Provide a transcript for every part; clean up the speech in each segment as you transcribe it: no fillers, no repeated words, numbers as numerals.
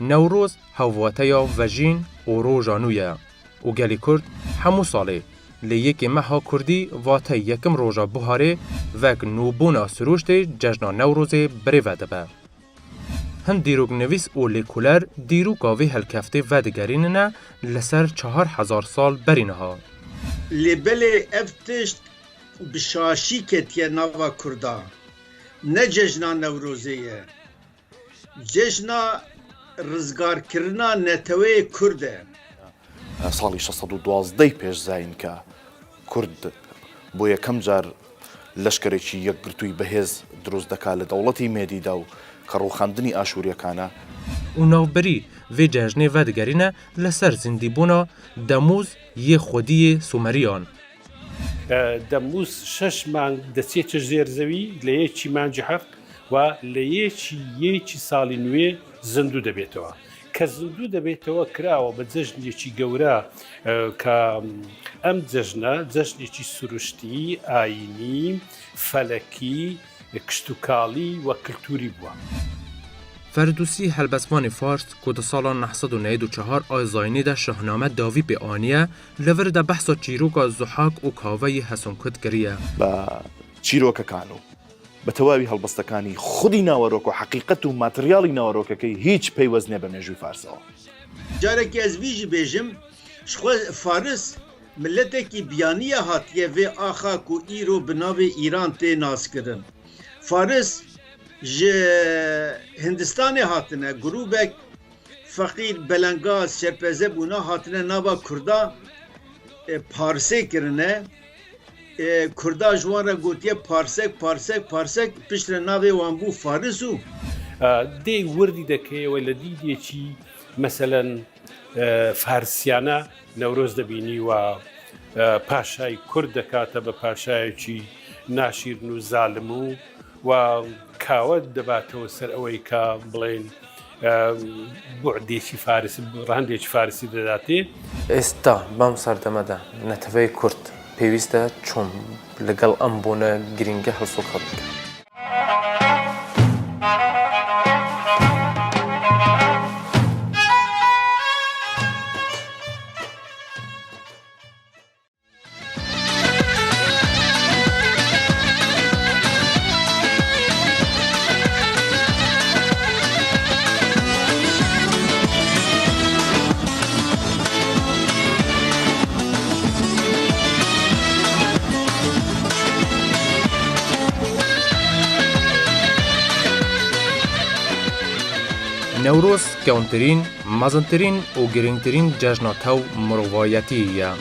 نوروز هاواتیا وجین و روژانویا و گلی کرد همو ساله لیکی مها کردی واته یکم روژا بهاره وک نوبونا سروشت جشن نوروز بریوه دبه. هند دیروگ نویس و لیکولر دیروگاوی هلکفته ودگرین نه لسر 4000 سال برینه ها. لبل افتشت بشاشی کتیه نوا کردا نه جشن نوروزیه جشن رزگار کرنا نتوی کرده ساڵی 612 پێشزاین کە کورد بۆ یەکەم جار لەشکرێکی یەکگرتووی بەهێز دروست دەکات لە دەوڵەتی مێدیدا و کە ڕووخاندنی ئاشووریەکانە و ناوبەری وێ جەژنێ ڤەدگەرینە لەسەر زیندیبوونا دەموز یە خودیە سومەریان. دەموز 6 مانگ دەچێتە ژێر زەوی لە یەکی مانگی هەفت و لە یەکی ساڵی نوێ زندوو دەبێتەوە. کە زندوو دەبێتەوە کراوە بە جەژنێکی گەورە کە ئەم جەژنە جەژنێکی سروشتی ئاینی فەلەکی کشتتوکاڵی و کللتوری بووە. فردوسی هەلبەسمانی فارس کە دە ساڵان 1994 ئایزاینیدا شاهنامە داوی پێ ئانیە لەڤردا بەحسا چیرۆکا زوحاک و کاڤەی هەسۆنکرد کریە. بە چیرۆکەکان و بە تەواوی هەڵبەستەکانی خودی ناوەڕۆک و حەقیقەت و ماتریاڵی ناوەڕۆکەکەی هیچ پەیوەست نییە بە مێژووی فارسەوە. جارێکی ئەس ویژی بێژم فارس ملەتێکی بیانیە هاتیە vê ئاخاک و ئیرۆ بناوێ ئیران تێ ناسکردن. فارس ji Hindistanê hatine grûbek feqîr belengaz şerpeze bûna hatine nava Kurda parsê kirine Kurda ji wan re gotiye parsek piştre navê wan bû Faris û dê wirdî dikeyەوە لە دیدێکی مەسەلەن فارسیانە نەورۆز دەبینی و پاشای کورد دەکاتە بە پاشایەکی ناشیرن و زالم و کاوە دەباتەوە سەر ئەوەی کە بڵێن بوعدێکی فارسی ڕەهندێکی فارسی دەداتێ. ئێستا بەم سەردەمەدا نەتەوەی کورد پێویستە چۆن لەگەڵ ئەم بوونە گرنگە هەڵسوکە بکە. نوروز کەونترین مەزنترین و گرنگترین جەژنا تەو مرۆڤایەتیە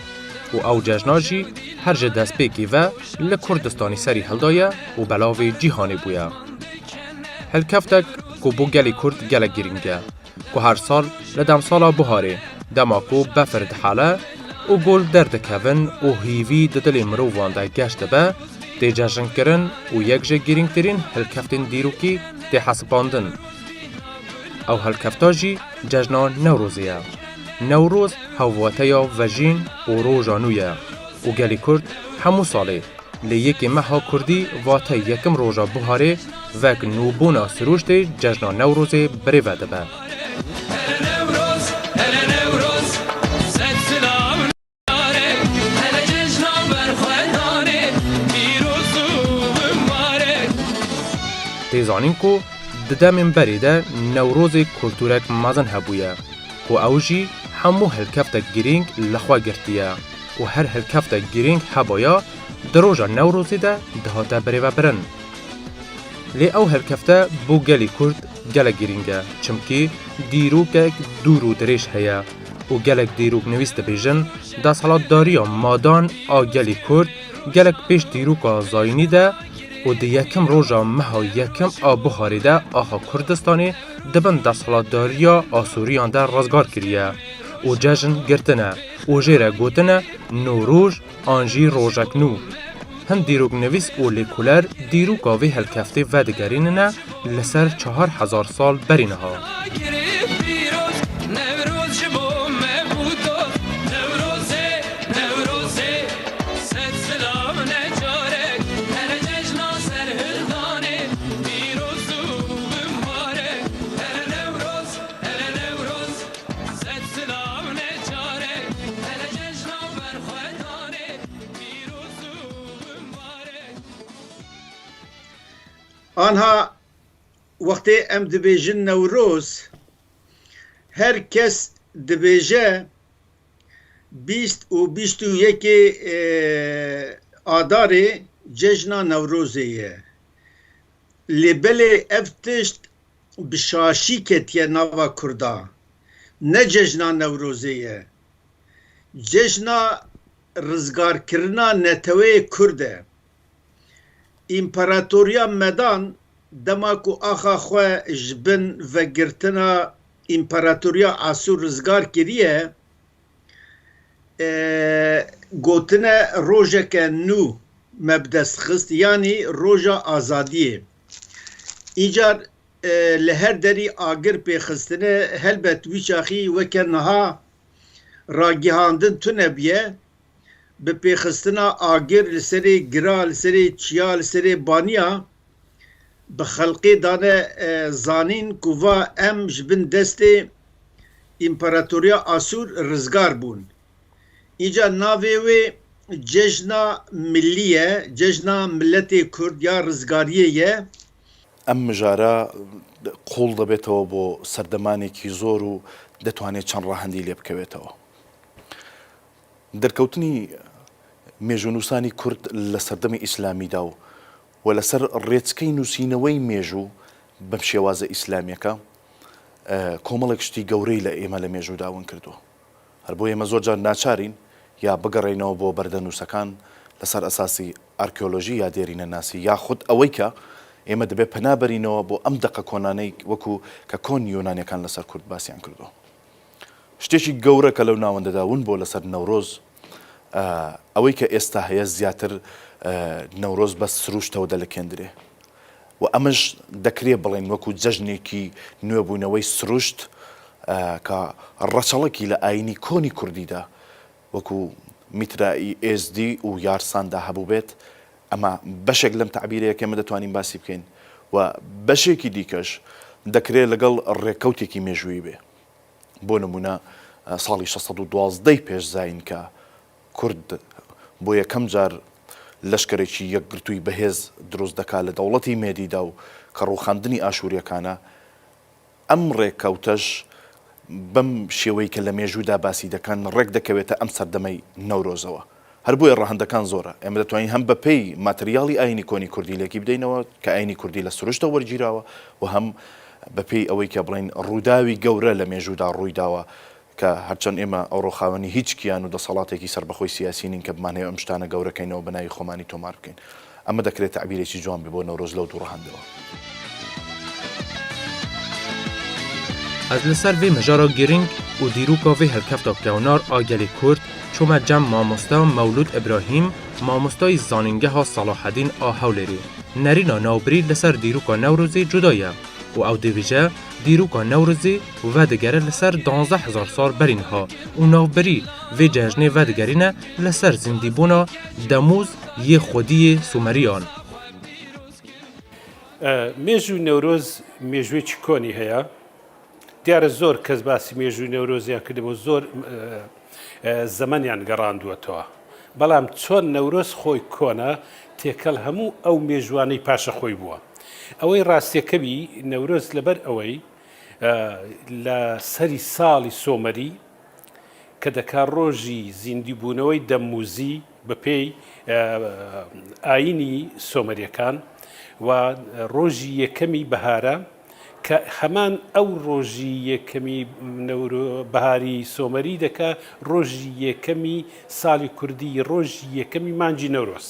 و ئەو جەژناژی هەر ji destpêkî ve li Kurdistanê serî hildaya û belavê cîhanê bûye. Helkeftek ku bû gelê Kurd gelek girîng e ku her sal li demsala buharê dema ku befir dihele û gul derdikevin û hîvî di dilê mirovan de geş dibe tê cejinkirin û yek ji girîngtirîn helkeftên dîrokî tê hesibandin. ئەو هەلکەفتا jî cejna Newrozê ye. Newroz hevwateya vejîn û rojanû ye û gelê Kurd hemû salê lê yekê meha Kurdî vate yekim roja buharê vek nûbûna sirûştê cejna Newrozê birêve dibe. Têzanîn ku di demên berê de Newrozê kultûrek mezin hebûye ku ew jî hemû hilkeftek girîng li xwe girtiye û her hilkeftek girîng hebaya di roja Newrozê de dihate birêvebirin. Lê ew hilkefte bû gelê Kurd gelek girîng e çimkî dîrokek dûr û dirêj heye û gelek dîroknivîs dibêjin desthilatdariya madan a gelê Kurd gelek pêş dîroka zayînî de û di yekim roja meha yekim a Buharê de axa Kurdistanê dibin desthilatdariya Asûriyan de razgar kiriye û cejn girtine û jê re gotine Nûroj an jî rojek nû. Hin dîroknivîs û lêkolêr dîroka vê helkeftê vedigerînine li ser 4000 sal berî niha. آنها وقتی ام دبیجن نوروز هر کس دبیجه 20 و 21 آدار جشن نوروزیه لبل افتشت بشاشی کتیه نوا کردا نه جشن نوروزیه جشن رزگار کرنا نتوه کرده امپراتوریا مدان دماکو آخا خواه جبن و گرتنا امپراتوریا آسور رزگار کریه گوتنه روژه که نو مبدست خست یعنی روژه آزادیه ایجار لهر دری آگر پی خستنه هلبت ویچاخی وکه نها راگیهاندن تو نبیه به پیخستنا آگر لسری گرا لسری چیا لسری بانیا به خلقی دانه زانین کووا ام جبن دست امپراتوریا آسور رزگار بون اینجا ناوی و جشنا ملیه جشنا ملت کرد یا رزگاریه ئەم مژارە قوڵ دەبێتەوە بۆ سەردەمانێکی زۆر و دەتوانێت چەند ڕاهەندی لێ بکەوێتەوە. دەرکەوتنی مێژوونووسانی کورد لە سەردەمی ئیسلامیدا و لەسەر ڕێچکەی نووسینەوەی مێژوو بەم شێوازە ئیسلامیەکە کۆمەڵێک شتی گەورەی لە ئێمە لە مێژوو داون کردو. هەر بۆ ئێمە زۆر جار ناچارین یا بگەڕێنەوە بۆ بەردە نووسەکان لەسەر ئەساسی ئارکێۆلۆژی یا دێرینە ناسی یاخود ئەوەی کە ئێمە دەبێت پەنابەرینەوە بۆ ئەم دەقە کۆنانەی وەکو کە کۆن یۆنانیەکان لەسەر کورد باسییان کردو. شتێکی گەورە کە لەو ناوەندەداون بۆ لەسەر نەورۆز ئەوەی کە ئێستا هەیە زیاتر نەورۆز بە سروشتەوە دەلەکێندرێ و ئەمەش دەکرێت بڵێن وەکو جەژنێکی نوێبوونەوەی سروشت کە ڕەچەڵێکی لە ئاینی کۆنی کوردیدا وەکو میترایی ئێزدی و یارساندا هەبوو بێت ئەمە بەشێک لەم تعبیرەیە کە ئێمە دەتوانین باسی بکەین و بەشێکی دیکەش دەکرێت لەگەڵ ڕێکەوتێکی مێژووی بێ. بۆ نمونە ساڵی 1612 پێش زاین کە کورد بۆ یەکەم جار لەشکرێکی یەکگرتووی بەهێز دروست دەکات لە دەوڵەتی مێدیدا و کە ڕووخاندنی ئاشووریەکانە ئەم ڕێکەوتەش بەم شێوەی کە لە مێژوودا باسی دەکەن ڕێک دەکەوێتە ئەم سەردەمەی نەورۆزەوە. هەر بۆیە ڕەهەندەکان زۆرە ئێمە دەتوانین هەم بەپێی ماتریاڵی ئاینی کۆنی کوردی لێکی بدەینەوە کە ئاینی کوردی لە سروشتە وەرگیراوە و هەم بەپێی ئەوەی کە بڵێن ڕووداوی گەورە لە مێژوودا ڕوویداوە کە هەرچەند ئێمە ئەو ڕۆخاوەنی هیچ کیان و دەسەڵاتێکی سەربەخۆی سیاسی نین کە بمانەیە ئەم شتانە گەورەکەینەوە بە ناوی خۆمانی تۆمار بکەین. ئەمە دەکرێت تعبیرێکی جوان بێ بۆ نەورۆز لەو دوو ڕەهەندەوە. از لسر وی مجارا گرینگ و دیروکا وی هلکفتا کونار آگلی کرد چومه جمع ماموستا مولود ابراهیم ماموستای زانینگه ها صلاح الدین آهولری نرینا ناوبری لسر دیروکا نوروزی جدایه و او دیویجه دیروکا نوروزی و دگره لسر 12000 سال برین ها و ناوبری وی جشنه و دگرینه لسر زندیبونا دموز یه خودی سومریان. مێژوو نەورۆز مێژوێکی کۆنی هەیە دیارە زۆر کەس باسی مێژووی نەورۆزیان کردەوە زۆر زەمەنیان گەڕاندووەتەوە بەڵام چۆن نەورۆز خۆی کۆنە تێکەڵ هەموو ئەو مێژوانەی پاشە خۆی بووە ئەوەی ڕاستیەکەوی نەورۆز لەبەر ئەوەی لە سەری ساڵی سۆمەری کە دەکات ڕۆژی زیندیبوونەوەی دەموزی بەپێی ئاینی سۆمەریەکان و ڕۆژی یەکەمی بەهارە کە هەمان ئەو ڕۆژی یەکەمی بەهاری سۆمەری دەکا ڕۆژی یەکەمی ساڵی کوردی ڕۆژی یەکەمی مانجی نەورۆز.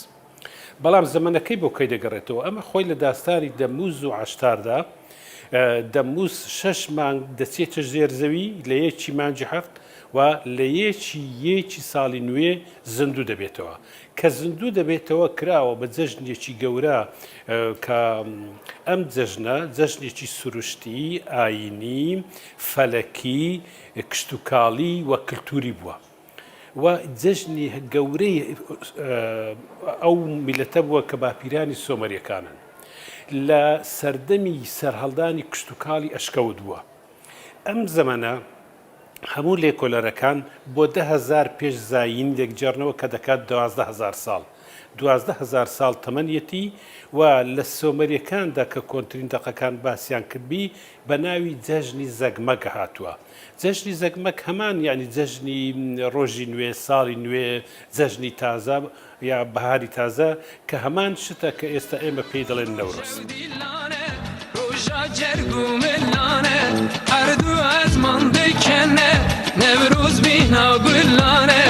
بەڵام زەمانەکەی بۆ کەی دەگەڕێتەوە ئەمە خۆی لە داستانی دەموز و عەشتاردا دەموز 6 مانگ دەچێتە ژێر زەوی لە یەکی مانجی هەفت و لە یەکی ساڵی نوێ زیندوو دەبێتەوە کە زیندوو دەبێتەوە کراوە بە جەژنێکی گەورە کە ئەم جەژنە جەژنێکی سروشتی ئاینی فەلەکی کشتتوکاڵی و کللتوری بووە و جەژنی گەورەی ئەو میلەتە بووە کە باپیرانی سۆمەریەکانن لە سەردەمی سەرهەڵدانی کشتتوکاڵی ئەشکەوت بووە. ئەم زەمانە هەموو لێکۆلەرەکان بۆ 10,000 پێش زاین لێکجێڕنەوە کە دەکات 12,000 ساڵ. 12,000 ساڵ تەمەنیەتی و لە سۆمەریەکاندا کە کۆنترینتەقەکان باسییان کردبی بە ناوی جەژنی زەگمەک هاتووە. جەژنی زەگمەک هەمان یعنی جەژنی ڕۆژی نوێ ساڵی نوێ جەژنی تازە یا بەهاری تازە کە هەمان شتە کە ئێستا ئێمە پێی دەڵێن نەورۆز. اردو از من دکنه نوروز بینا گلانه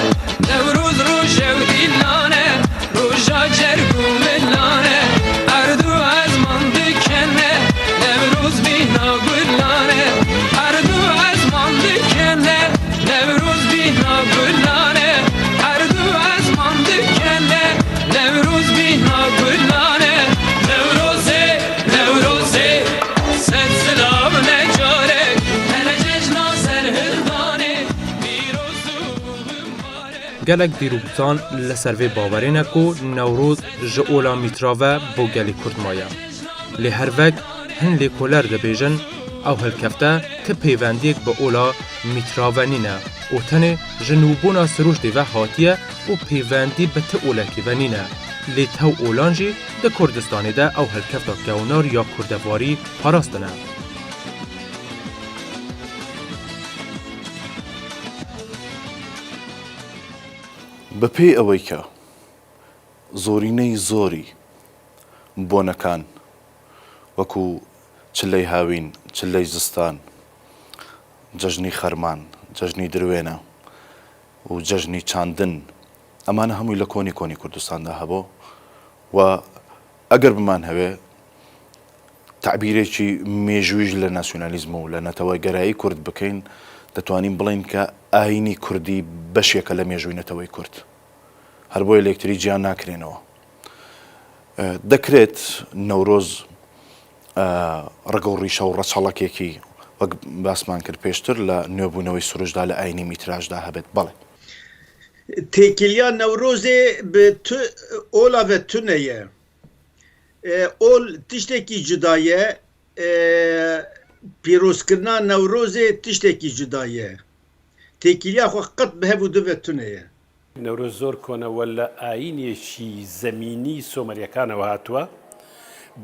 نوروز روش و دیلانه روشا جرگو ملانه اردو از من دکنه نوروز بینا گلانه اردو از من دکنه نوروز بینا گلانه اردو از من دکنه نوروز بینا گلانه نوروزه نوروزه سلسلام نجاره gelek dîroktan li ser vê bawerê ne ku Newroz ji ola mîtrave bo gelê Kurd maye. Lê her vek hin lêkoler dibêjin ew hilkefte ti pêwendiyek bi ola mîtrave nîne û tenê ji nûbûna siruştê ve hatiye û pêwendî bi ti olekî ve nîne. Lê tew olan jî di Kurdistanê de ew hilkefta gewnar ya kurdevarî parastine. بەپێی ئەوەی کە زۆرینەی زۆری بۆنەکان وەکو چلەی هاوین، چلەی زستان، جەژنی خەرمان، جەژنی درێنە و جەژنی چاندن ئەمانە هەمووی لە کۆنی کوردستاندا هەبوو و ئەگەر بمان هەوێ تعبیرێکی مێژوویش لە ناسیۆنالیزم و لە نەتەوەی گەرایی کورد بکەین دەتوانین بڵین کە ئاینی کوردی بەشێکە لە مێژووی نەتەوەی کورد هەر بۆ یەکتری گیان ناکرێنەوە. دەکرێت نەورۆز ڕگە و ڕیشە و ڕەچەڵەکێکی وەک باسمان کرد پێشتر لە نوێبوونەوەی سروشدا لە ئاینی میتراژدا هەبێت. بەڵێ تێکیلیا نەورۆزێ ئۆلا بە تونەیە ئۆل تشتێکی جدایە پیرۆزکردنا نەورۆزێ تشتێکی جدایە تێکیلیا خۆ قەت بەهەبوو دوێت تونەیە. نەورۆز زۆر کۆنەوە لە ئاینێکی زەمینی سۆمەریەکانەوە هاتووە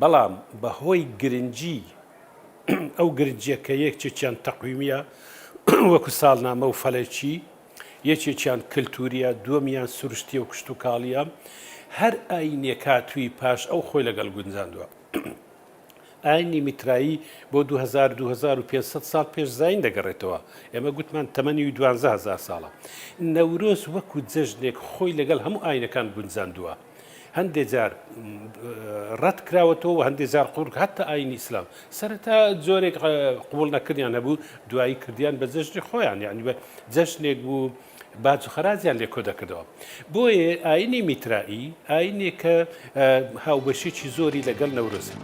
بەڵام بەهۆی گرنگی ئەو گرنجیە کە یەکێکیان تەقویمیە وەکو ساڵنامە و فەلەکی یەکێکیان کللتوریە دووەمیان سروشتی و کشتتوکاڵیە هەر ئاینێک هاتووی پاش ئەو خۆی لەگەڵ گونجاندووە. ئاینی میترایی بۆ 2500 ساڵ پێش زاین دەگەڕێتەوە. ئێمە گوتمان تەمەنی 12,000 ساڵە. نەورۆز وەکو جەژنێک خۆی لەگەڵ هەموو ئاینەکان گونجاندووە. هەندێک جار ڕەت کراوەتەوە و هەندێک جار قوڕک هەتا ئاینی ئیسلام سەرەتا جۆرێک قبوڵ نەکردیان هەبوو دوایی کردیان بە جەژنی خۆیان یعنی بە جەژنێک بوو باج و خەرازیان لێ کۆ دەکردەوە. بۆیە ئاینی میترایی ئاینێک کە هاوبەشێکی زۆری لەگەڵ نەورۆزە.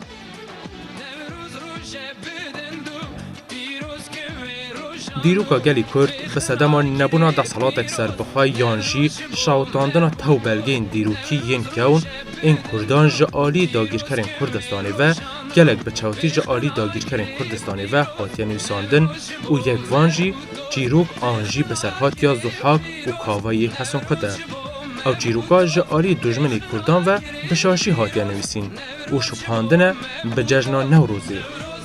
دیروکا گلی کرد به سدما نبونا دستحالاتک سربخواه یانجی شاوتاندن تو بلگین دیروکی ین کون این کردان جعالی داگیرکرین کردستانی و گلک به چوتی جعالی داگیرکرین کردستانی و حاتی نویساندن و یک وانجی جیروک آنجی به سرحات یا زحاک و کاوایی حسن کده. او جیروکا جعالی دجمنی کردان و بشاشی حاتی نویسین و شبهاندن به ججنا نوروزی.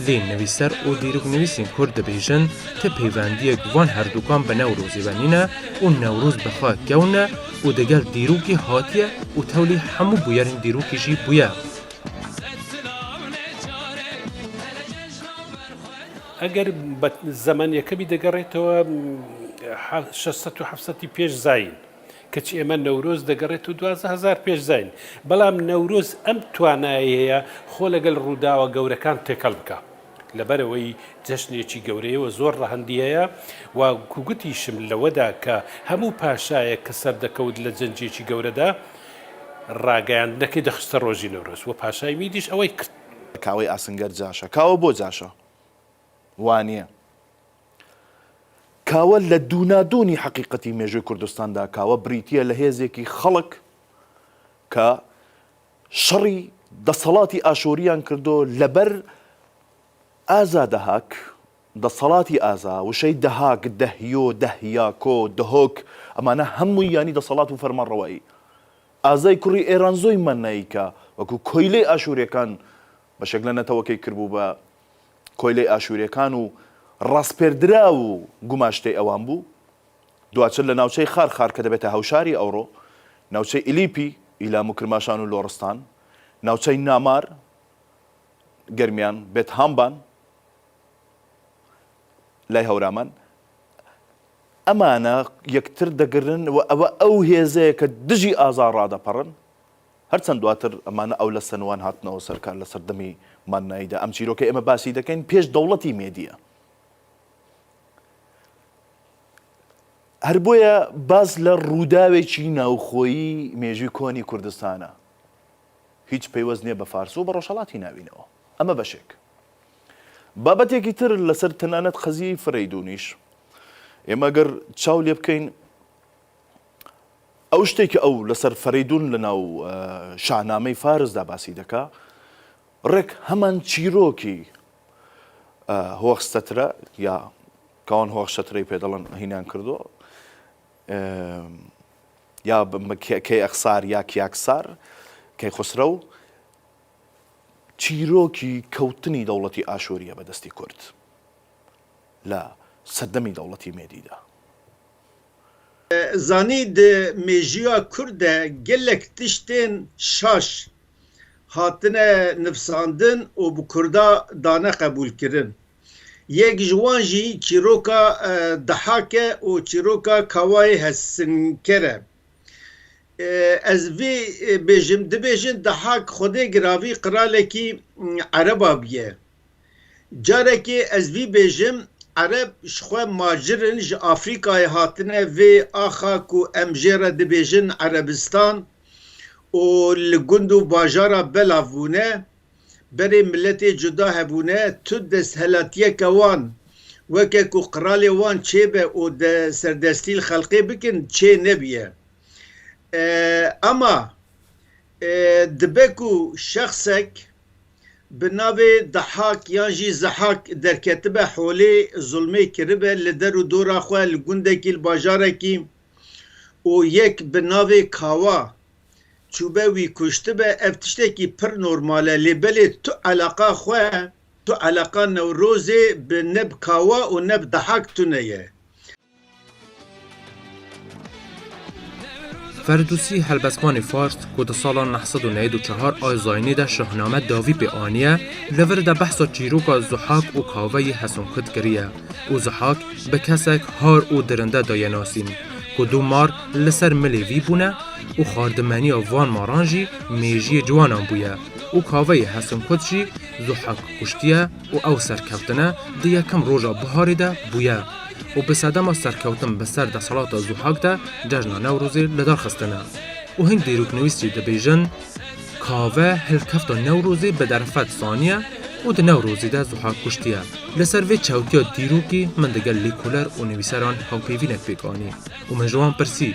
لی نویسر و دیروک نویسین کرد بیجن که پیوندی گوان هر دوکان به نوروزی و نینه و نوروز بخواه گونه و دگل دیروکی هاتیه و تولی همو بویرین دیروکی جی بویه. ئەگەر زەمانیەکەمی دەگەڕێتەوە 600 پێش زین کەچی ئێمە نەورۆز دەگەڕێت و 12,000 پێش زین بەڵام نەورۆز ئەم توانایەیە خۆ لەگەڵ ڕووداوە گەورەکان تێکەڵ بکە لەبەرەوەی جەشنێکی گەورەیەوە زۆر ڕەهەندیەیە و کوگوتیشم لەوەدا کە هەموو پاشایە کە سەردەکەوت لە جەنجێکی گەورەدا ڕاگەیاندنەکەی دەخستە ڕۆژی نەورۆز و پاشای میدیش ئەوەی کرد کاوەی ئاسنگەر جاشە کاوە بۆ جاشە وانە کاوە لە دوونادوونی حەقیقەتی مێژووی کوردستاندا کاوە بریتە لە هێزێکی خەڵک کە شەڕی دەسەڵاتی ئاشۆریان کردو لەبەر ئازا دەهاک دەسەڵاتی ئازا وشەی دەهاک دەهیۆ دەهیاکۆ دەهۆک ئەمانە هەمووی ینی دەسەڵات و فەرمانڕەوایی ئازای کوڕی ئێران زۆی مەنایکە وەکو کۆیلەی ئاشوورەکان بەشێک لە نەتەوەکەی کردبوو بە کۆیلەی ئاشوورەکان و ڕاستپێردرا و گوماشتەی ئەوان بوو دواتر لە ناوچەی خار کە دەبێتە هەوشاری ئەوڕۆ ناوچەی ئیلیپی ئیلام و کرماشان و لۆڕستان ناوچەی نامار گەرمیان بێت هامبان لای هەورامان ئەمانە یەکتر دەگرن و ئەوە ئەو هێزەیە کە دژی ئازا ڕادەپەڕن هەرچەند دواتر ئەمانە ئەو لە سنوان هاتنەوە سەرکار لە سەردەمی مانناییدا ئەم چیرۆکە ئێمە باسی دەکەین پێش دەوڵەتی مێدیە هەر بۆیە باز لە ڕووداوێکی ناوخۆیی مێژووی کۆنی کوردستانە هیچ پەیوەست نییە بە فارس و بە ڕۆژهەڵاتی ناوینەوە ئەمە بەشێک بابەتێکی تر لەسەر تەنانەت خەزی فەرەیدونیش ئێمە گەر چاو لێ بکەین ئەو شتێکی ئەو لەسەر فەرەیدون لە ناو شاهنامەی فارسدا باسی دەکا ڕێک هەمان چیرۆکی هۆخستەترە یا کاوان هۆخشەترەی پێدەڵەن هینیان کردو یا کەی ئەخسار یا کیاکسار کەی خسرە و چیرۆکی کەوتنی دەوڵەتی ئاشووریە بەدەستی کورد لە سەردەمی دەوڵەتی مێدیدا زانید مێژویا کوردە gelek tiştên şaş hatine nifsandin û bi Kurda dane qebûlkirin. Yek ji wan jî çîroka dihak e û çîroka kawayê hesinker e. Ez vê bêjim dibêjin dihak xwedê giravî qiralekî Ereba bûye. Carekê ez vî bêjim Ereb ji xwe macirin ji Afrikayê hatine vê axa ku em jê re dibêjin Erebistan û li gund û bajara belav bûne berê milletê cuda hebûne tu desthelatiyeka wan weke ku qiralê wan çêbe û de serdestî li xelqê bikin çê nebiye. Ama dibe ku şexsek bi navê dihak yan jî zihak derketibe holê zulmê kiribe li der û dora xwe li gundekî li bajarekî û yek bi navê kawa çûbe wî kuştibe ev tiştekî pir normal e lêbelê tu eleqa xwe tu eleqa Newrozê bi neb kawa û neb dihak tune ye. فردوسی هەلبەسمانی فارس کو di salan 1994 ayzayînê de şahname davî pê aniye li vir de behsa çîroka Zuhak û kaveyê Hesûnxut kiriye û Zuhak bi kesek har û dirinde daye nasîn ku du mar li ser milê vî bûne û xardimeniya van maran jî mêjiyê ciwanan bûye û kaveyê Hesûnxut jî Zuhak kuştiye û ew serkevtine di yekem roja biharê de bûye û bi sedema serkewtin bi ser desalata Zuhak de cejna Newrozê li darxistine û hin dîroknivîs jî dibêjin kave hilkefta Newrozê bi derfet saniye û di Newrozê de Zuhak kuştiye. Li ser vê çewtiya dîrokî min digel lêkoler û nivîseran hawpêvînek pêk anî û min ji wan pirsî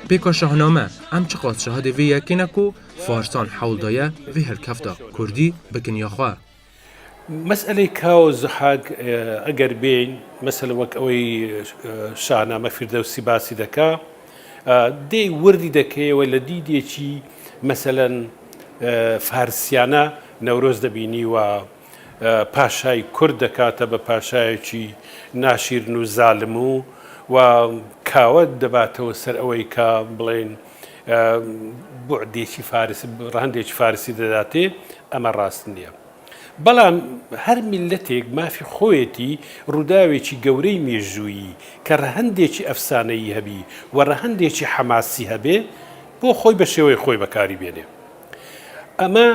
pêka şahname em çi qas şehadê vê yekîne ku Farsan hewl daye vê hilkefta Kurdî bikin ya xwe. مەسئلەی کاو زحاک ئەگەر بین مەسەلە وەک ئەوەی شاهنامە فیردەوسی باسی دەکا دێی وردی دەکەیەوە لە دیدێکی مەسەلەن فارسیانە نەورۆز دەبینی و پاشای کورد دەکاتە بە پاشایەکی ناشیرن و زالم و کاوە دەباتەوە سەر ئەوەی کە بڵێن بوعدێکی فارسی ڕەهەندێکی فارسی دەداتێ ئەمە ڕاست نییە. بەڵام هەر میلەتێک مافی خۆیەتی ڕووداوێکی گەورەی مێژوویی کە ڕەهەندێکی ئەفسانەیی هەبی و ڕەهەندێکی حەماسی هەبێ بۆ خۆی بە شێوەی خۆی بەکاری بێنێ. ئەمە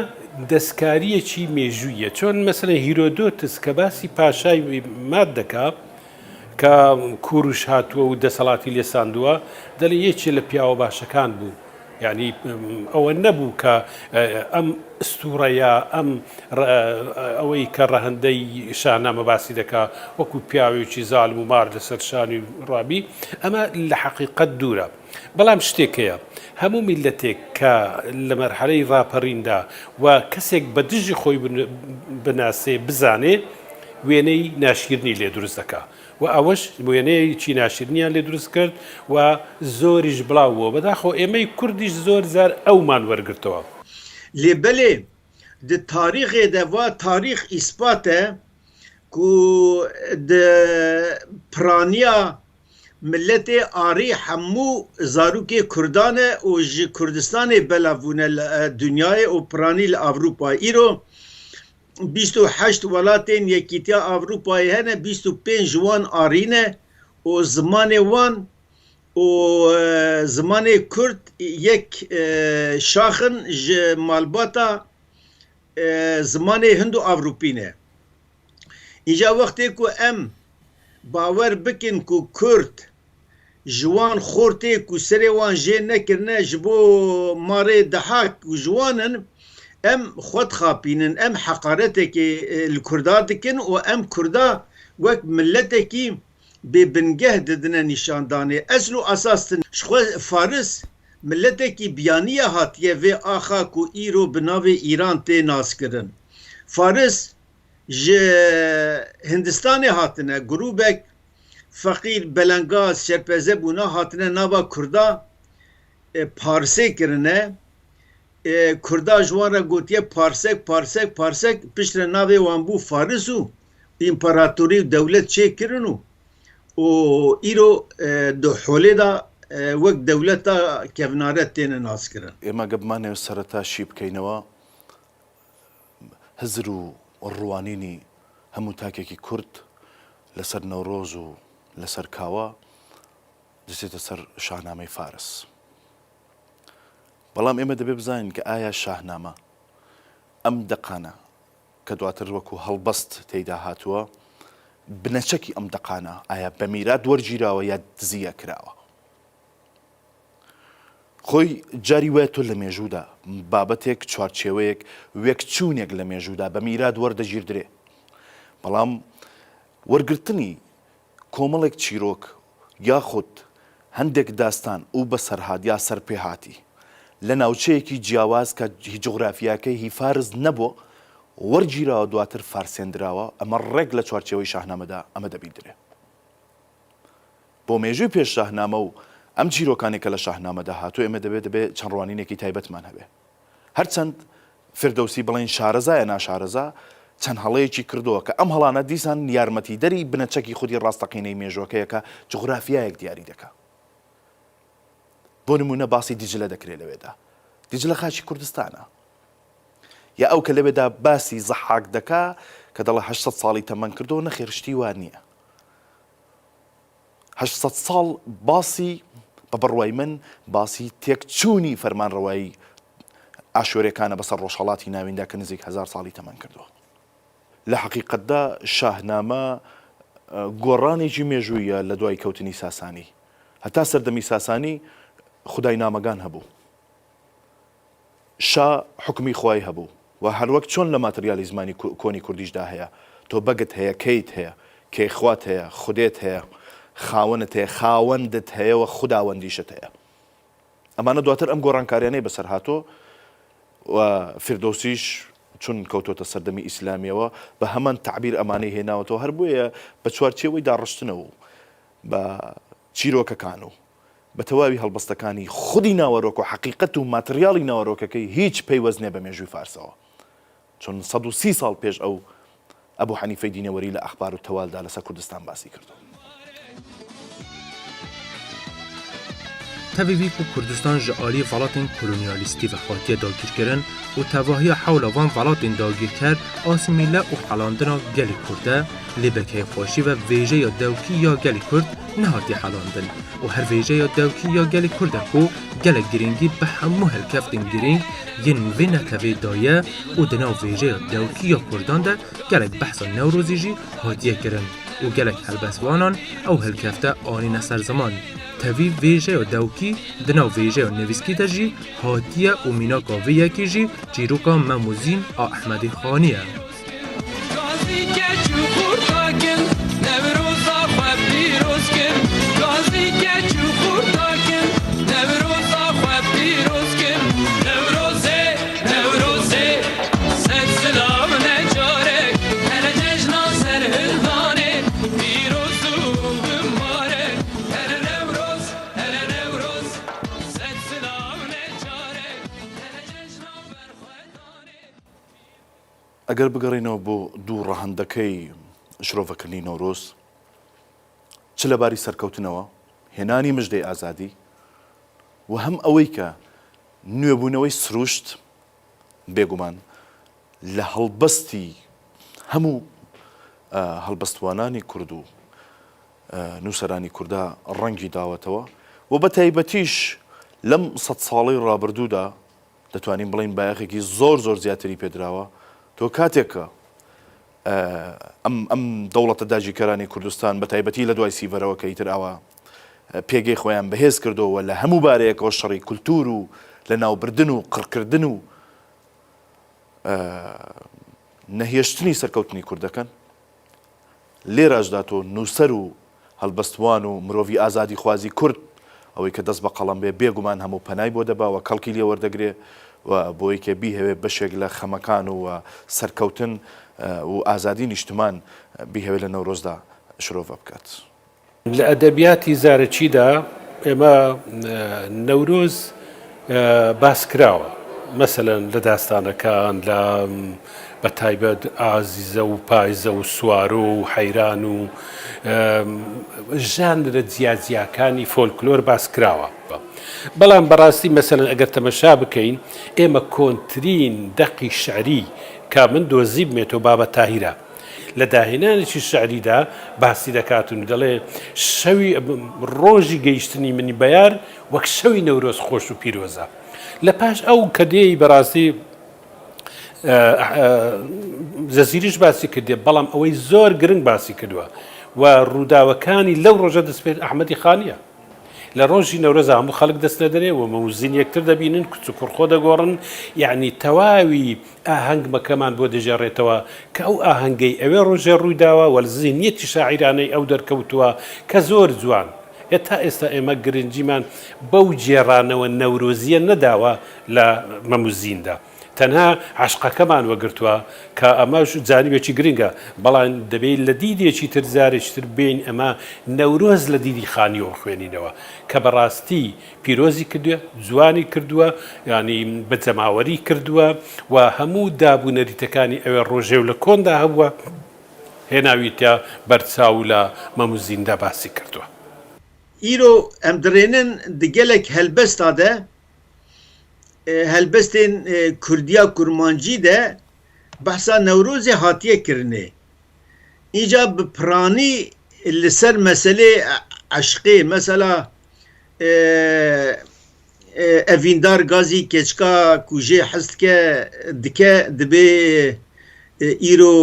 دەستکاریەکی مێژوویە، چۆن مەسەلەن هیرۆدۆتس کە باسی پاشای مات دەکا کە کوروش هاتووە و دەسەڵاتی لێساندووە، دەڵێ یەکێ لە پیاوە باشەکان بوو. یعنی ئەوە نەبوو کە ئەم ئستوڕەیە ئەم ئەوەی کە ڕەهەندەی شاهنامە باسی دەکا وەکو پیاوێکی زالم و مار لەسەر شانی ڕابی، ئەمە لە حەقیقەت دوورە. بەڵام شتێکەیە هەموو میلەتێک کە لە مەرحەلەی ڕاپەڕیندا و کەسێک بە دژی خۆی بناسێ بزانێ وێنەی ناشیرنی لێ دروست دەکا و ئەوەش وێنەیەکی ناشیرنیان لێ دروست کرد و زۆریش بڵاوەوە بەداخۆ ئێمەی کوردیش زۆر زار ئەومان وەرگرتەوە. لێبەلێ د تاریخê de va tarîx îspat e ku di piraniya milletê arî hemû zarokê Kurdan e û ji Kurdistanê belavbûne li dunyayê û piranî li Avrupayê. Îro 28 welatên Yekîtiya Avrupayê hene, 25 ji wan arî ne û zimanê wan û zimanê Kurd yek şaxin ji malbata zimanê Hind û Avrupî ne. Îja wextê ku em bawer bikin ku Kurd ji wan xortê ku serê wan jê nekirine ji bo marê dihak û ji wan in, em xwe dixapînin, em heqaretekê li Kurda dikin û em Kurda wek milletekî bêbingeh didine nîşandanê. Esl û asas tin ji xwe Faris milletekî biyaniye hatiye vê axa ku îro bi navê Îran tê naskirin. Faris ji Hindistanê hatine, grûbek feqîr belengaz şerpeze bûne hatine nava Kurda parsê kirine. Kurda ji wan re gotiye parsek parsek parsek, piştre navê wan bû Faris û împaratorî û dewlet çêkirin û îro di holê da wek dewleta kevnare têne naskirin. ئێمە گەبمانێ سەرەتا شی بکەینەوە هەزر و ڕوانینی هەموو تاکێکی کورد لەسەر نەورۆز و لەسەر کاوە دەچێتە سەر شاهنامەی فارس. بەڵام ئێمە دەبێ بزانین کە ئایا شاهنامە ئەم دەقانە کە دواتر وەکو هەڵبەست تێیدا هاتووە بنەچەکی ئەم دەقانە ئایا بە میرات وەرگیراوە یا دزیە کراوە. خۆی جاری وایە تۆ لە مێژوودا بابەتێک چوارچێوەیەک وێک چوونێک لە مێژوودا بە میرات وەردەگیردرێ، بەڵام وەرگرتنی کۆمەڵێک چیرۆک یاخود هەندێک داستان و بە سەرهات یا سەرپێهاتی لە ناوچەیەکی جیاواز کە جغرافیاکەی هی فارس نەبووە وەرگیراوە دواتر فارسێنراوە، ئەمە ڕێک لە چوارچێوەی شاهنامەدا ئەمە دەبیدرێ. بۆ مێژووی پێش شاهنامە و ئەم چیرۆکانێکە لە شاهنامەدا هاتوو ئێمە دەبێت چەند ڕوانینێکی تایبەتمان هەبێ. هەرچەند فردەوسی بڵێن شارەزایە ناشارەزا چەند هەڵەیەکی کردووە کە ئەم هەڵانە دیسان یارمەتی دەری بنەچەکی خودی ڕاستەقینەی مێژوەکەیە کە جغرافیایەک دیاری دەکا. بۆ نمونە باسی دیجلە دەکرێت لەوێدا. دیجلە خاچی کوردستانە. یا ئەو کە لەوێدا باسی زەحاک دەکا کە دەڵێ 800 ساڵی تەمەن کردەوە نەخێرشتی وان نییە. 800 ساڵ باسی بە بڕوای من باسی تێکچوونی فەرمانڕەوایی ئاشۆرەکانە بەسەر ڕۆژهەڵاتی ناویندا کە نزیک 1000 ساڵی تەمەن کردووە. لە حەقیقەتدا شاهنامە گۆڕانێکی مێژوویە لە دوای کەوتنی ساسانی. هەتا سەردەمی ساسانی خودای نامەکان هەبوو. شا حکمی خوای هەبوو و هەروەک چۆن لە ماتریالیزمانی کۆنی کوردیشدا هەیە، تۆ بەگت هەیە، کەیت هەیە، کەیخوات هەیە، خودێت هەیە، خاوەنت هەیە، خاوەندت هەیەوە خوداوەندیشت هەیە. ئەمانە دواتر ئەم گۆڕانکاریانەی بەسەر هاتۆ و فردۆسیش چون کەوتۆتە سەردەمی ئیسلامیەوە بە هەمان تعبیر ئەمانەی هێناوەتەوە، هەر بۆیە بە چوارچێوەی داڕشتنەوە و بە چیرۆکەکان و بە تەواوی هەڵبەستەکانی خودی ناوەڕۆک و حەقیقەت و ماتریاڵی ناوەڕۆکەکەی هیچ پەیوەست بە مێژووی فارسەوە، چون 130 ساڵ پێش ئەو ئەبوو حەنیفەی دینەوەری لە ئەخبار و تەوالدا لەسەر کوردستان باسی کردو. تاوی کو کردستان جعالی ولاتین کولونیالیستی و خاطیه داگیر کرن و تواهی حول وان ولاتین داگیر کرد آسمیله و حلاندنا گلی کرده لبکه خوشی و ویژه یا دوکی یا گلی کرد نهاتی حلاندن و هر ویژه یا دوکی یا گلی کرده کو گل گرینگی به همو هلکفتین گرینگ ین وی نتوی دایه و دنا ویژه یا دوکی یا کردان ده گلک بحث نوروزی جی هاتیه کرن و گلک هلبسوانان او هلکفته آنی نسر زمان تاوی ویژه و دوکی دنا ویژه و نویسکی تجی هاتیه و مینا کاوی یکی جی جیروکا مموزین احمدی خانیه ئەگەر بگەڕێنەوە بۆ دوو ڕەهەندەکەی شرۆڤەکردنی نەورۆز چ لەباری سەرکەوتنەوە هێنانی مژدەی ئازادی و هەم ئەوەی کە نوێبوونەوەی سروشت بێگومان لە هەڵبەستی هەموو هەڵبەستوانانی کورد و نووسەرانی کووردا ڕەنگی داوەتەوە و بە تایبەتیش لەم 100 ساڵەی ڕابردوودا دەتوانین بڵین بایەخێکی زۆر زیاتری پێدراوە تۆ کاتێکە ئەم دەوڵەتە داگیرکەرانی کوردستان بە تایبەتی لە دوای سیڤەرەوە کە ئیتر ئەوە پێگەی خۆیان بەهێز کردەوە لە هەموو بارەیەکەوە شەڕی کولتور و لە ناوبردن و قڕکردن و نەهێشتنی سەرکەوتنی کوردەکەن لێرەشدا تۆ نووسەر و هەڵبەستوان و مرۆڤی ئازادی خوازی کورد ئەوەی کە دەست بە قەڵەم بێ بێگومان هەموو پەنای بۆ دەباوە کەڵکی لێ وەردەگرێ و بۆی کە بیهەوێ بەشێک لە خەمەکان و سەرکەوتن و ئازادی نیشتمان بیهەوێ لە نەورۆزدا شرۆڤە بکات. لە ئەدەبیاتی زارەکیدا ئێمە نەورۆز باس کراوە مەسەلەن لە داستانەکان لە بەتایبەت ئازیزە و پایزە و سوارۆ و حەیران و ژانرە جیاجیاکانی فۆلکلۆر باس کراوە. بەڵام بەڕاستی مەسەلەن ئەگەر تەمەشا بکەین ئێمە کۆنترین دەقی شعری کا من دۆزی بمێتەوە بابە تاهیرە لە داهێنانێکی شعریدا باسی دەکاتون دەڵێ شەوی ڕۆژی گەیشتنی منی بەیار وەک شەوی نەورۆز خۆش و پیرۆزە. لە پاش ئەو کە دێی بەڕاستی زەزیریش باسی کردێ بەڵام ئەوەی زۆر گرنگ باسی کردووە و ڕووداوەکانی لەو ڕۆژە دەستپێت ئەحمەدی خانیە. لە ڕۆژی نەورۆزە هەموو خەڵک دەست نەدەرێ و مەوزین یەکتر دەبینن کچ و کوڕخۆ دەگۆڕن یعنی تەواوی ئاهەنگمەکەمان بۆ دەژێڕێتەوە کە ئەو ئاهەنگەی ئەوێ ڕۆژێ ڕوویداوە وە زیینەتی شاعیرانەی ئەو دەرکەوتووە کە زۆر جوان. هێتا ئێستا ئێمە گرنگیمان بەو جێڕانەوە نەورۆزیە نەداوە لە مەموزیندا. تەنها عشقەکەمان وەگرتووە کە ئەمەش جانیبێکی گرنگە بەڵام دەبێت لە دیدێکی تر زارێکی تر بین ئەمە نەورۆز لە دیدی خانیەوە خوێنینەوە کە بەڕاستی پیرۆزی کردووە جوانی کردووە ینی بەجەماوەری کردووە و هەموو دابوونەریتەکانی ئەوێ ڕۆژێ و لە کۆندا هەبووە هێناویتە بەرچاو لە مەموزیندا باسی کردووە. ئیرۆ ئەم درێنن دگەلێک هەلبەستا دە هەلبەستên Kurdiya Kurmancî de behsa Newrozê hatiye kirine. Înca bi piranî li ser meselê eşqê mesela evîndar gazî keçika ku jê hestke dike dibe îro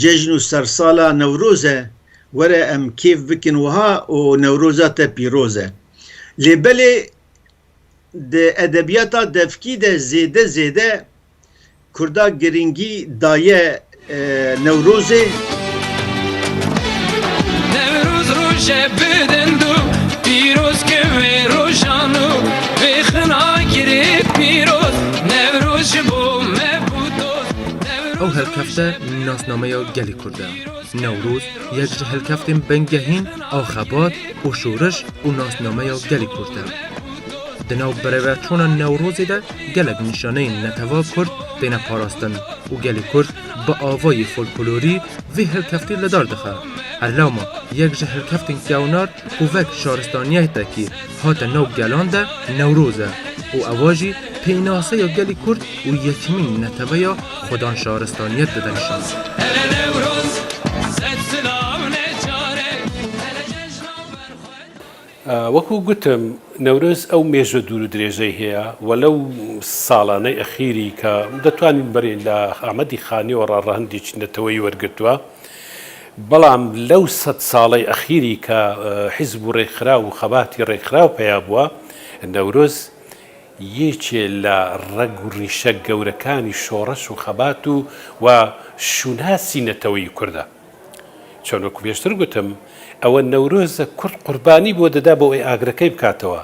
cejn û sersala Newroz e were em kêf bikin wiha û Newroza te pîroz e. Lêbelê د ادبیاتا دفکی ده زیده کردا گرینگی دایه نوروزه نوروز روشه بدندو پیروز که وی روشانو وی خنا گیری پیروز نوروز بو مبودوز او هلکفته ناسنامه گلی کرده نوروز یک هلکفته بنگهین آخبات و شورش و ناسنامه گلی کرده دناو برای چون نوروزی ده گلک نشانه نتوا کرد دینا پاراستن و گلی کرد با آوای فولکلوری وی هلکفتی لدار دخه. هەرلاومە یەک ji هەرکەفتên پیاوnar û vek şaristaniyayekî hate nav gelan de Newroz e û ewa jî pênaseya gelê Kurd û yekîmîn neteveya xwedan şaristaniyet dide nîşan. وەکو گوتم نەورۆز ئەو مێژە دوور و درێژەی هەیە و لەو ساڵانەی ئەخیری کە دەتوانین بەرێن لە ئامەدی خانیەوە ڕاڕەهندێکی نەتەوەی وەرگرتووە بەڵام لەو 100 ساڵەی ئەخیری کە حیزب و ڕێکخرا و خەباتی ڕێکخرا و پیا بووە نەورۆز یەکێ لە ڕەگ و ڕیشە گەورەکانی شۆڕەش و خەبات و شوناسی نەتەوەی کوردە چۆن وەکو پێشتر گوتم ئەوە نەورۆزە کورد قوربانی بۆ دەدا بۆ ئەوەی ئاگرەکەی بکاتەوە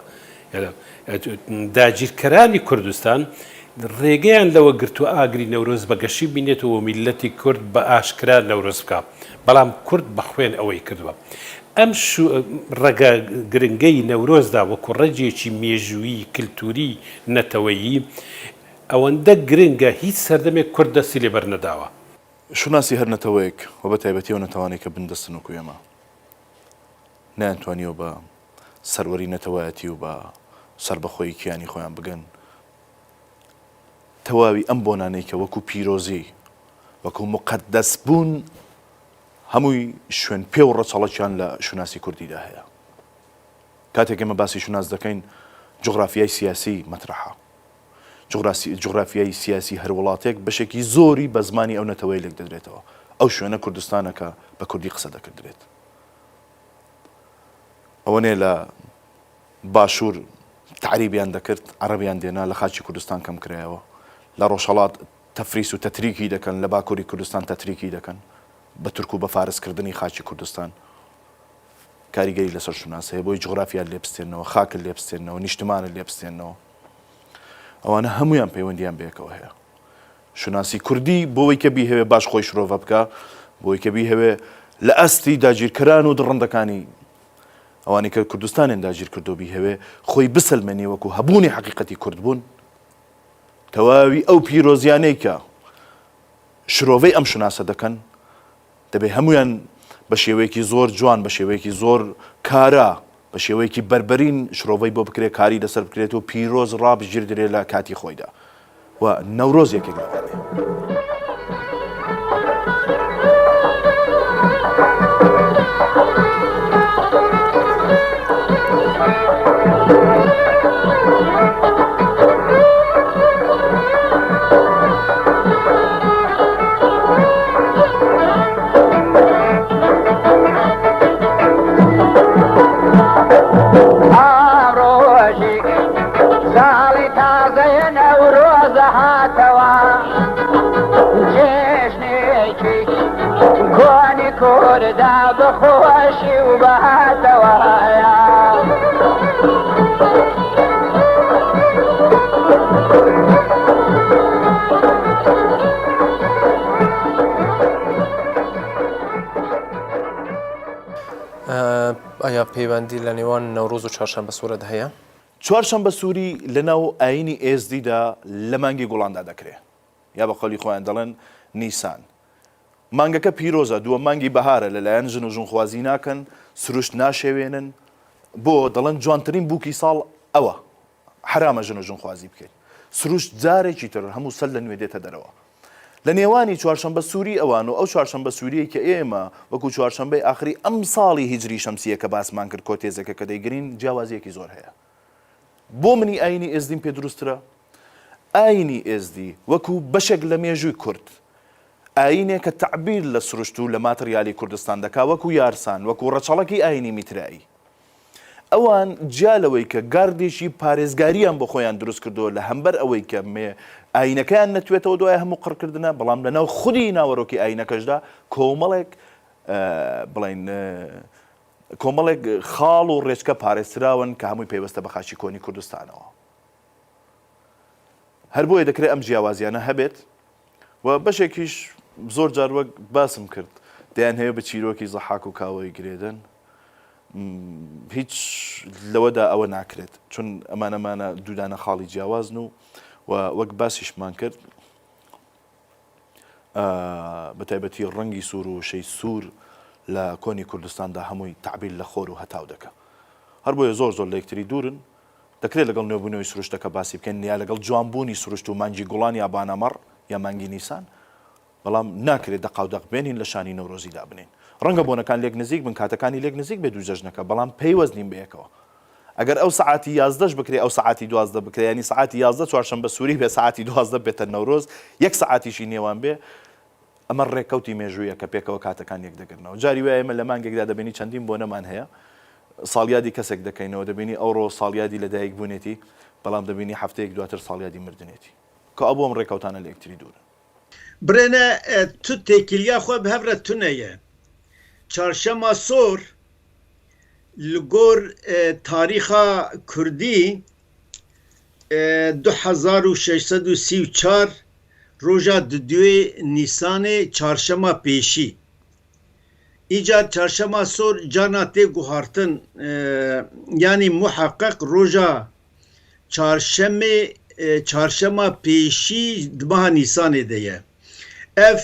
داگیرکەرانی کوردستان ڕێگەیان لەوە گرتووە ئاگری نەورۆز بەگەشی بینێتەوە میلەتی کورد بە ئاشکرا نەورۆز بکە بەڵام کورد بە خوێن ئەوەی کردووە ئەم ڕێگە گرنگەی نەورۆزدا وەکو ڕێجێکی مێژووی کللتوری نەتەوەیی ئەوەندە گرنگە هیچ سەردەمێک کورد دەستی لێبەر نەداوە شوناسی هەر نەتەوەیەک و بە تایبەتیەوە نەتەوانێت کە بندەستن و کوێمە نەیانتوانیەوە بە سەروەری نەتەوایەتی و بە سربەخۆی کیانی خۆیان بگەن تەواوی ئەم بۆنانەی کە وەکو پیرۆزی وەکو مقەدەس بوون هەمووی شوێن پێ و ڕەچەڵەکیان لە شوناسی کوردیدا هەیە کاتێک ئێمە باسی شوناس دەکەین جوغرافیای سیاسی مەترەحە جوغرافیای سیاسی هەر وڵاتێک بەشێکی زۆری بە زمانی ئەو نەتەوەی لێک دەدرێتەوە ئەو شوێنە کوردستانەکە بە کوردی قسە دەکردرێت ئەوە نێ لە باشوور تعریبیان دەکرد عەرەبیان دێنا لە خاچی کوردستان کەم کرایەوە لە ڕۆژهەڵات تەفریس و تەتریکی دەکەن لە باکووری کوردستان تەتریکی دەکەن بە تورک و بە فارسکردنی خاچی کوردستان کاریگەری لەسەر شوناس هەیە بۆی جوغرافیان لێبستێنەوە خاکت لێبستێنەوە نیشتمانت لێبستێنەوە ئەوانە هەمویان پەیوەندیان بەیەکەوە هەیە شوناسی کوردی بۆی کە بیهەوێ باش خۆی شرۆڤە بکە بۆی کە بیهەوێ لە ئەستی داگیرکەران و دڕندەکانی ئەوانی کە کوردستانیان داگیر کردو بیهەوێ خۆی بسەلمێنی وەکو هەبوونی حەقیقەتی کورد بوون تەواوی ئەو پیرۆزیانەی کە شرۆڤەی ئەم شوناسە دەکەن دەبێت هەمویان بە شێوەیەکی زۆر جوان بە شێوەیەکی زۆر کارا بە شێوەیەکی بربەرین شرۆڤەی بۆ بکرێت کاری لەسەر بکرێت و پیرۆز ڕابژیردرێت لە کاتی خۆیدا و نەورۆز یەکێک لەوانەیە کوردا بخۆشی و بەهاتەوەیە ئایا پەیوەندی لە نێوان نەورۆز و چوارشەممە سوورەت هەیە؟ چوارشەممە سووری لەناو ئاینی ئێزدیدا لە مانگی گوڵاندا دەکرێت یا بە قەولی خۆیان دەڵێن نیسان مانگەکە پیرۆزە دووە مانگی بەهارە لەلایەن ژن و ژنخوازی ناکەن سروشت ناشێوێنن بۆ دەڵێن جوانترین بووکی ساڵ ئەوە حرامە ژن و ژنخوازی بکەیت سروشت جارێکی تر هەموو سەر لە نوێ دێتە دەرەوە لە نێوانی چوارشەممە سووری ئەوان و ئەو چوارشەممە سووریە کە ئێمە وەکو چوارشەممەی ئاخری ئەم ساڵی هیجری شەمسیە کە باسمان کرد کۆتێزەکە کە دەیگرین جیاوازیەکی زۆر هەیە بۆ منی ئاینی ئێزدیم پێ دروسترە ئاینی ئێزدی وەکو بەشێک لە مێژووی کورد ئاینێک کە تعبیر لە سروشت و لە ماتریالی کوردستان دەکا وەکو یارسان وەکو ڕەچەڵەکی ئاینی میترایی ئەوان جیالەوەی کە گاردێکی پارێزگاریان بۆ خۆیان دروست کردووە لە هەمبەر ئەوەی کە ئاینەکەیان نەتوێتەوە دوای هەموو قڕکردنە بەڵام لەناو خودی ناوەڕۆکی ئاینەکەشدا کۆمەڵێک بڵین کۆمەڵێک خاڵ و ڕێچکە پارێزراون کە هەمووی پێوەستە بە خاچی کۆنی کوردستانەوە هەر بۆیە دەکرێت ئەم جیاوازیانە هەبێت و بەشێکیش زۆر جار وەک باسم کرد دەیان هەیە بە چیرۆکی زەحاک و کاوەی گرێدن هیچ لەوەدا ئەوە ناکرێت چون ئەمانەمانە دوودانە خاڵی جیاوازن و وەک باسیشمان کرد بە تایبەتی ڕەنگی سوور و شەی سوور لە کۆنی کوردستاندا هەمووی تعبیل لە خۆر و هەتاو دەکە هەر بۆیە زۆر زۆر لە یەکتری دوورن دەکرێت لەگەڵ نوێبوونەوەی سروشتەکە باسی بکەن یا لەگەڵ جوانبوونی سروشت و مانگی گوڵان یا بانەمەڕ یا مانگی نیسان بەڵام ناکرێت دەقاودەق بێنین لە شانی نەورۆزیدا بنین ڕەنگە بۆنەکان لێک نزیک بن کاتەکانی لێک نزیک بێت دوو جەژنەکە بەڵام پەیوەستنین بەیەکەوە ئەگەر ئەو سعاتی 11 بکرێ ئەو سعاتی 12 بکرێ ینی سعاتی 11 چوارشەمبە سووری بێ سعاتی 12 بێتە نەورۆز یەک سعاتیشی نێوان بێ ئەمە ڕێککەوتی مێژوویە کە پێکەوە کاتەکان یەک دەگرنەوە جاری وایە ئێمە لە مانگێکدا دەبینی چەندین بۆ نەمان هەیە ساڵیادی کەسێک دەکەینەوە دەبینی ئەوڕۆ ساڵیادی لەدایک بوونێتی بەڵام دەبینی هەفتەیەک دواتر ساڵیادی مردنێتی کە ئەو بۆم ڕێکەوتانە لە یەکتری دوورن برێنە تو تێکیلیا خۆ بهەورە تونەیە چارشەما سۆر li gor tarîxa Kurdî 2634 roja duê Nîsanê çarşema pêşî îca çarşema sor cana tê guhartin yanî muheqeq roja çarşema pêşî di meha Nîsanê de ye ev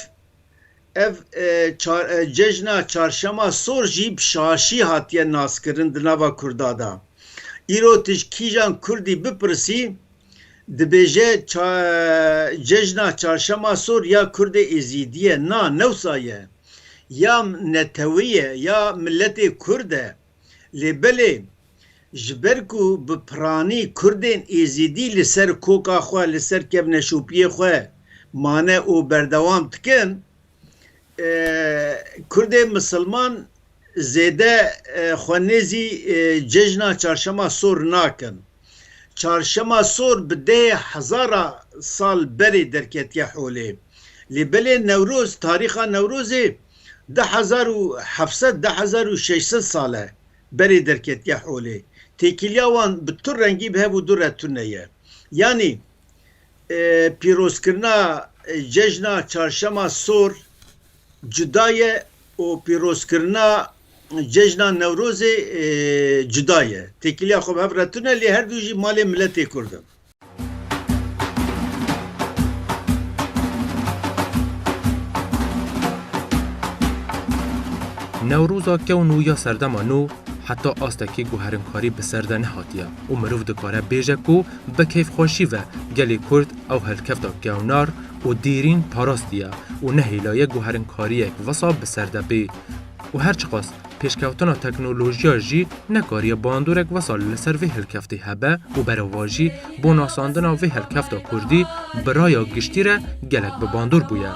cejna çarşema sor jî şaşî hatiye naskirin di nava Kurda da îro kîjan Kurdî bipirsî dibêje cejna çarşema sor ya Kurdê êzîdiye na newsa ye ya netewiye ya milletê Kurd e lêbelê ji ber ku bi piranî Kurdên êzîdî li ser koka xwe li ser kevneşûpiyê xwe mane û berdewam dikin Kurdê Müslman zêde xwenêzî cejna çarşema sor nakin. Çarşema sor bi dê hezara sal berê derketiye holê. Lê belê Newroz, tarîxa Newrozê 1700-1600 sal e berê derketiye holê. Têkiliya wan bi tur rengî bi hev û du re tune ye. Yani pîrozkirina cejna çarşema sor cuda ye û pîrozkirina cejna Newrozê cuda ye. Têkiliya xwe bi hev re tune lê her du jî malê milletê Kurd in. نەوروزا کەون و یا سەردەما نو حتا ئاستێکی گوهرنکاری بەسەردە نەهاتیە و مرۆڤ دەکارە بێژە و بە کەیفخۆشی vە gelê Kurd ew helkefta gewnar û dîrîn parastiye û nehêlaye guherinkariek vesa bi ser de bê û her çiqas pêşkewtina teknolojiya jî nekariye bandorek vesa li ser vê helkeftê hebe û bereva jî bo nasandina vê helkefta Kurdî bi raya giştî re gelek bi bandor bûye.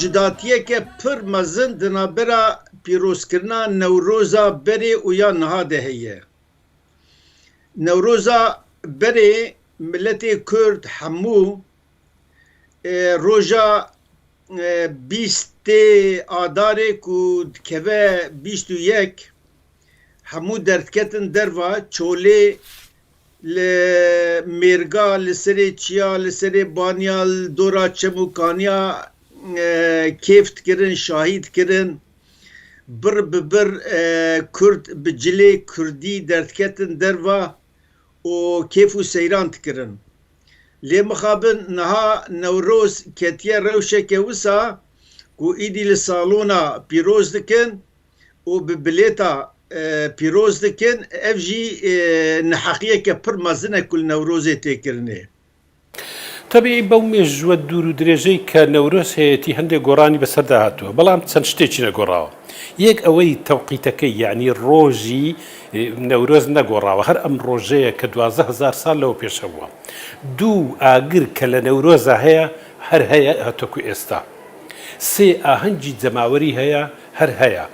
Cidatiyeke pir mezin di navbera pîrozkirina Newroza berê û ya niha de heye. Newroza berê milletê Kurd hemû roja 20 adarê ku dikeve 21 hemû derdketin derva çolê li mêrga li serê çiya li serê baniya li dora çemûkaniya kêf dikirin, şahî dikirin, bir bi bir Kurd bi cilê Kurdî derdketin derva û kêf û seyran dikirin. Lê mixabin niha Newroz ketiye rewşeke wisa ku îdî li salona pîroz dikin û bi bilêta pîroz dikin ev jî niheqiyeke pir mezin e ku li Newrozê têkirinê. تەبیعی بەو مێژووە دوور و درێژەی کە نەورۆز هەیەی هەندێک گۆڕانی بەسەردا هاتووە بەڵام چەند شتێکی نەگۆڕاوە یەک ئەوەی تەوقیتەکەی یعنی ڕۆژی نەورۆز نەگۆڕاوە هەر ئەم ڕۆژەیە کە 12,000 ساڵ لەوە پێشەوە دوو ئاگر کە لە نەورۆزە هەیە هەر هەیە هەتەکو ئێستا سێ ئاهەنگی جەماوەری هەیە هەر هەیە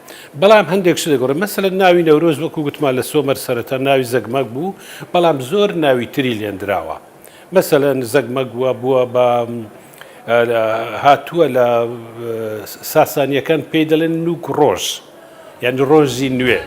بەڵام هەندێک شت دەگۆڕێت مەسەلەن ناوی نەورۆز وەکو گوتمان لە سۆمەر سەرەتا ناوی زەگمەک بوو بەڵام زۆر ناوی تری لێنراوە مەسەلەن زەگمەک بووە بە هاتووە لە ساسانیەکان پێی دەڵێن نوک ڕۆژ یان ڕۆژی نوێ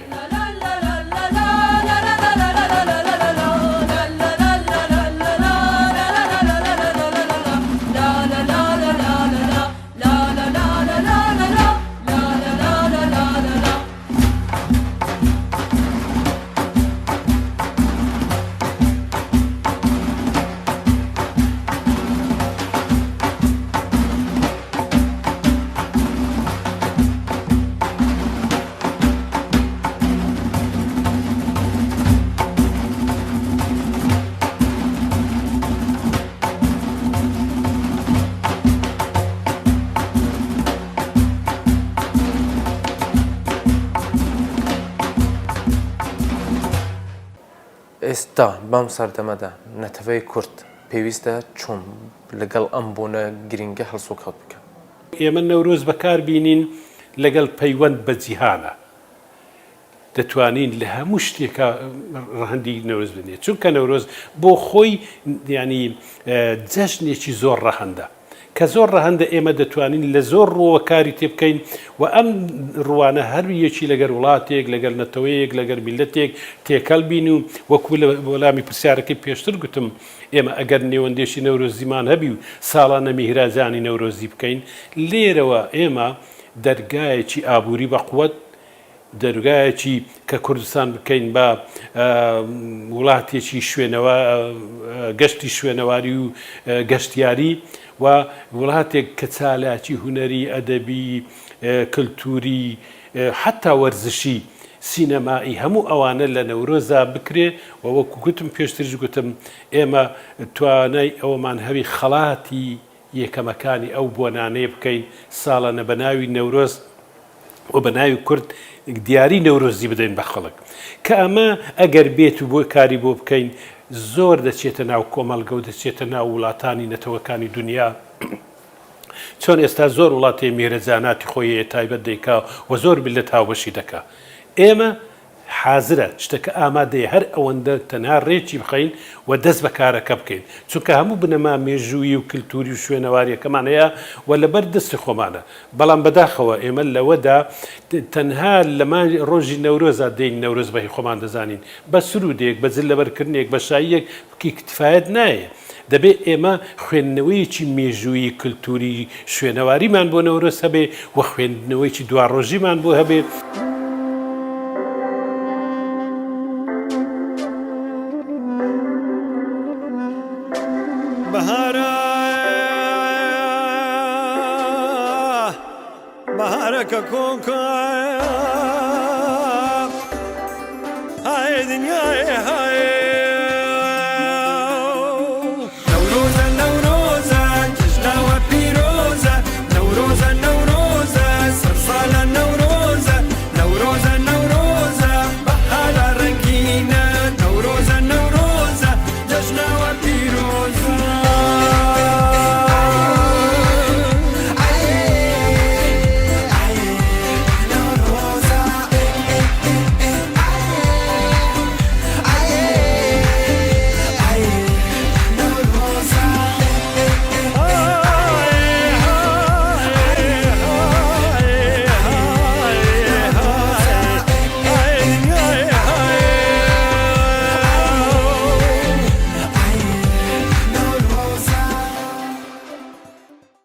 ئێستا بەم سەردەمەدا نەتەوەی کورد پێویستە چۆن لەگەڵ ئەم بۆنە گرنگە هەڵسوکەوت بکە ئێمە نەورۆز بەکار بینین لەگەڵ پەیوەند بە جیهانە دەتوانین لە هەموو شتێکە ڕەهەندی نەورۆز بنێت چونکە نەورۆز بۆ خۆی ینی جەژنێکی زۆر ڕەهەندە کە زۆر ڕەهەندە ئێمە دەتوانین لە زۆر ڕۆوە کاری تێ بکەین و ئەم ڕوانە هەر یەکی لەگەر وڵاتێک لەگەر نەتەوەیەک لەگەر میلەتێک تێکەڵ بین و وەکو لە وەڵامی پرسیارەکەی پێشتر گوتم ئێمە ئەگەر نێوەندێشی نەورۆزیمان هەبی و ساڵانە میهرەجانی نەورۆزی بکەین لێرەوە ئێمە دەرگایەکی ئابووری بەقووەت دەرگایەکی کە کوردستان بکەین بە وڵاتێکی شوێنەوە گەشتی شوێنەواری و گەشتیاری و وڵاتێک کە چالاکی هونەری ئەدەبی کللتوری حتا وەرزشی سینەمایی هەموو ئەوانە لە نەورۆزا بکرێ و وەکو گوتم پێشترش گوتم ئێمە توانای ئەومان هەوی خەڵاتی یەکەمەکانی ئەو بۆنانەیە بکەین ساڵانە بە ناوی نەورۆز و بە ناوی کورد دیاری نەورۆزی بدەین بە خەڵک کە ئەمە ئەگەر بێت و بۆ کاری بۆ بکەین زۆر دەچێتە ناو کۆمەڵگە و دەچێتە ناو وڵاتانی نەتەوەکانی دنیا چۆن ئێستا زۆر وڵاتی میهرەجاناتی خۆی تایبەت دەیکا و زۆر ملت هاوبەشی دەکا ئێمە حازرە شتەکە ئامادەیە هەر ئەوەندە تەنها ڕێکی بخەین و دەست بە کارەکە بکەین چونکە هەموو بنەما مێژووی و کللتوری و شوێنەواریەکەمان هەیە و لەبەر دەستی خۆمانە بەڵام بەداخەوە ئێمە لەوەدا تەنها لەمان ڕۆژی نەورۆزا دەین نەورۆز بەهی خۆمان دەزانین بە سرودێک بە جل لەبەرکردنێک بە شاییەک کفایەت نایە دەبێت ئێمە خوێندنەوەیکی مێژووی کللتوری شوێنەواریمان بۆ نەورۆز هەبێ و خوێندنەوەیکی دواڕۆژیمان بۆ هەبێ بهارك كونكا هاي دنيا